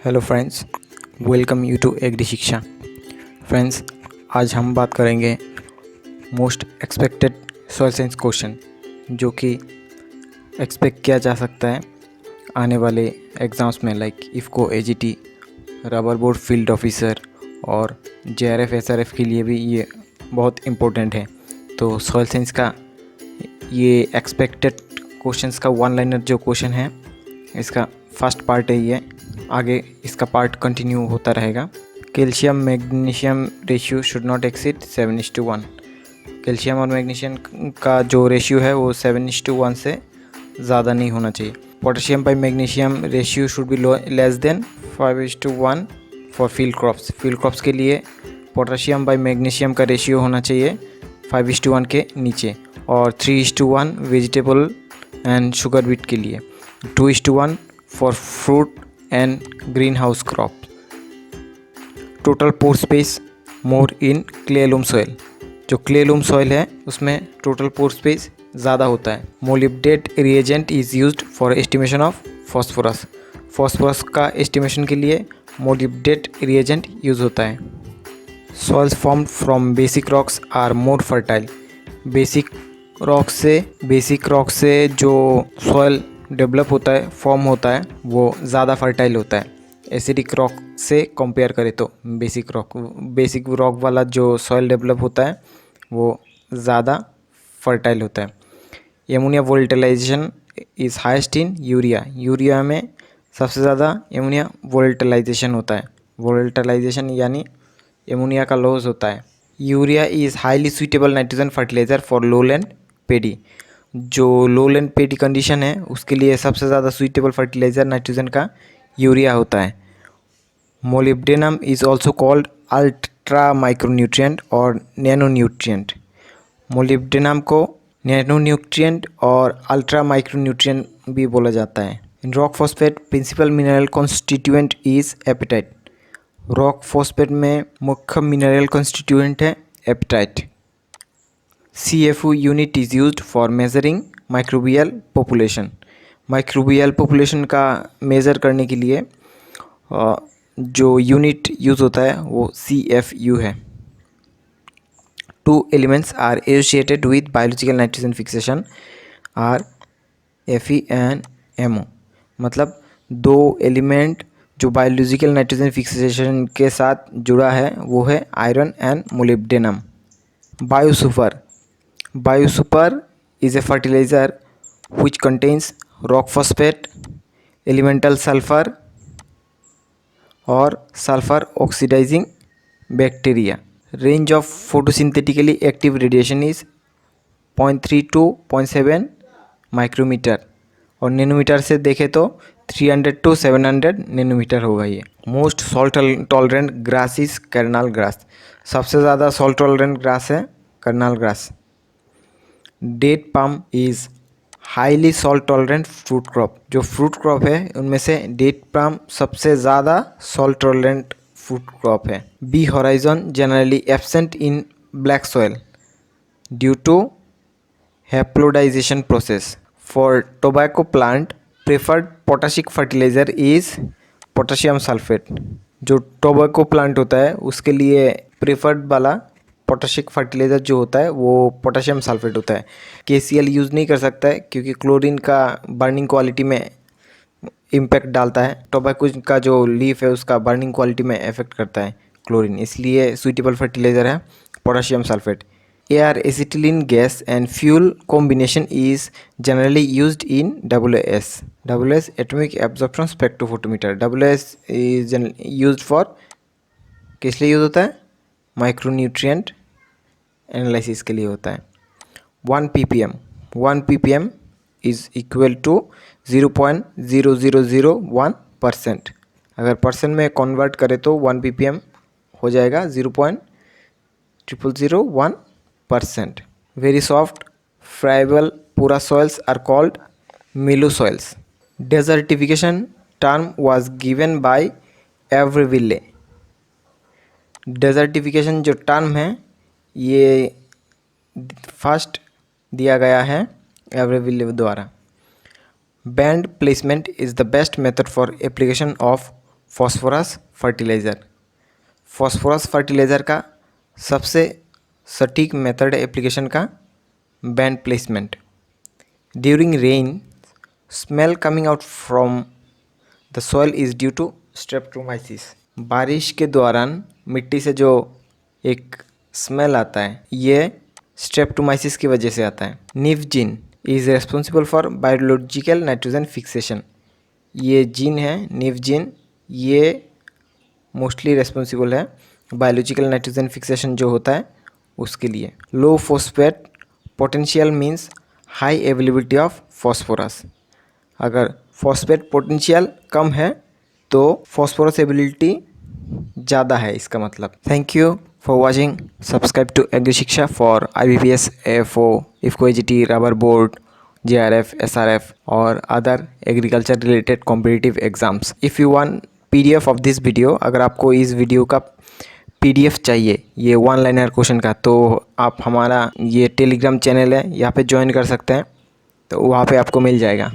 Hello friends, welcome you to agri Shiksha. Friends, आज हम बात करेंगे most expected soil science question जो कि एक्सपेक्ट किया जा सकता है आने वाले एग्ज़ाम्स में, like IFFCO, AGT, rubber board field officer और जेआरएफ एसआरएफ के लिए भी ये बहुत इम्पोर्टेंट है। तो सॉइल साइंस का ये एक्सपेक्टेड क्वेश्चंस का वन लाइनर जो क्वेश्चन है, इसका फर्स्ट पार्ट है ये। आगे इसका पार्ट कंटिन्यू होता रहेगा। Calcium magnesium ratio should not exceed 7:1। Calcium और मैग्नीशियम का जो रेशियो है वो 7:1 से ज़्यादा नहीं होना चाहिए। Potassium by magnesium ratio should be less than 5:1 for field crops. Field crops के लिए पोटेशियम बाई मैग्नीशियम का रेशियो होना चाहिए 5:1 के नीचे, और 3:1 वेजिटेबल एंड शुगर बीट के लिए, 2:1 for fruit and greenhouse crop. Total pore space more in clay loam soil. जो क्ले लूम सॉइल है उसमें टोटल पोर स्पेस ज़्यादा होता है। Molybdate reagent is used for estimation of phosphorus. Phosphorus का estimation के लिए मोलिब्डेट रिएजेंट यूज़ होता है। Soils formed from basic rocks are more fertile. Basic rock से जो सॉइल डेवलप होता है, फॉर्म होता है, वो ज़्यादा फर्टाइल होता है एसिडिक रॉक से कंपेयर करें तो। बेसिक रॉक वाला जो सॉइल डेवलप होता है वो ज़्यादा फर्टाइल होता है। Ammonia volatilisation is highest in urea. Urea में सबसे ज़्यादा एमोनिया वोलेटिलाइजेशन होता है। वोलेटिलाइजेशन यानी एमोनिया का लॉस होता है। Urea is highly suitable nitrogen fertiliser for lowland paddy. जो लोलैंड पेडी कंडीशन है उसके लिए सबसे ज़्यादा सुइटेबल फर्टिलाइज़र नाइट्रोजन का यूरिया होता है। Molybdenum is also called ultra micronutrient और नैनो न्यूट्रिएंट। मोलिब्डेनम को नैनो न्यूट्रिएंट और अल्ट्रा माइक्रोन्यूट्रिएंट भी बोला जाता है। In rock phosphate principal mineral constituent is apatite. Rock phosphate में मुख्य मिनरल कॉन्स्टिट्यूएंट है apatite. CFU unit is used for measuring microbial population. Microbial population का मेज़र करने के लिए जो यूनिट यूज़ होता है वो CFU है। Two elements are associated with biological nitrogen fixation are Fe and MO। मतलब दो एलिमेंट जो बायोलॉजिकल नाइट्रोजन फिक्सेशन के साथ जुड़ा है वो है iron and molybdenum. Biosuper is a fertilizer which contains rock phosphate, elemental sulfur or sulfur oxidizing bacteria. Range of photosynthetically active radiation is 0.3 to 0.7 micrometre, और नैनोमीटर से देखें तो 300 to 700 नैनोमीटर होगा ये। Most salt tolerant grass is Karnal grass. सबसे ज़्यादा salt tolerant grass है Karnal grass. Date palm is highly salt tolerant fruit crop. जो फ्रूट क्रॉप है उनमें से डेट पाम सबसे ज़्यादा सॉल्ट टॉलरेंट फ्रूट क्रॉप है। B horizon generally absent in black soil due to haploidisation process. For tobacco plant preferred पोटाशिक fertiliser is potassium sulphate. जो tobacco plant होता है उसके लिए प्रेफर्ड वाला पोटाशिक फर्टिलाइज़र जो होता है वो पोटाशियम सल्फेट होता है। KCl यूज़ नहीं कर सकता है क्योंकि क्लोरीन का बर्निंग क्वालिटी में इम्पैक्ट डालता है। टोबैको का जो लीफ है उसका बर्निंग क्वालिटी में इफेक्ट करता है क्लोरीन, इसलिए सुइटेबल फर्टिलाइज़र है potassium sulphate. Air acetylene gas and fuel combination is generally used in WAS atomic absorption spectrophotometer. WAS is used for, किस लिए यूज़ होता है? माइक्रोन्यूट्रिएंट एनालिसिस के लिए होता है। 1 ppm इज़ इक्वल टू 0.0001%। अगर परसेंट में कन्वर्ट करें तो 1 ppm हो जाएगा 0.0001%। वेरी सॉफ्ट फ्राइबल पूरा soils are called mellow soils. Desertification term was given by Aubreville. Desertification जो टर्म है ये फर्स्ट दिया गया है एवरीविले द्वारा। Band placement is the best method for application of phosphorus fertiliser. Phosphorus fertiliser का सबसे सटीक मेथड एप्लीकेशन का band placement. During rain, smell coming out from the soil is due to streptomyces. बारिश के दौरान मिट्टी से जो एक स्मेल आता है, ये स्ट्रेप्टोमाइसिस की वजह से आता है। Nif gene is responsible for biological nitrogen fixation. ये जीन है निवजीन, ये मोस्टली रेस्पॉन्सिबल है बायोलॉजिकल नाइट्रोजन फिक्सेशन जो होता है उसके लिए। Low phosphate potential means high availability of phosphorus. अगर फॉस्फेट पोटेंशियल कम है तो फॉस्फोरस एबिलिटी ज़्यादा है इसका मतलब। Thank you for watching. Subscribe to agri Shiksha for IBPS, AFO, IFFCO AGT, rubber board, JRF, SRF और other agriculture related competitive exams. If you want PDF of this video, अगर आपको इस वीडियो का PDF चाहिए ये 1 लाइनर क्वेश्चन का, तो आप हमारा ये टेलीग्राम चैनल है यहाँ पे ज्वाइन कर सकते हैं, तो वहाँ पे आपको मिल जाएगा।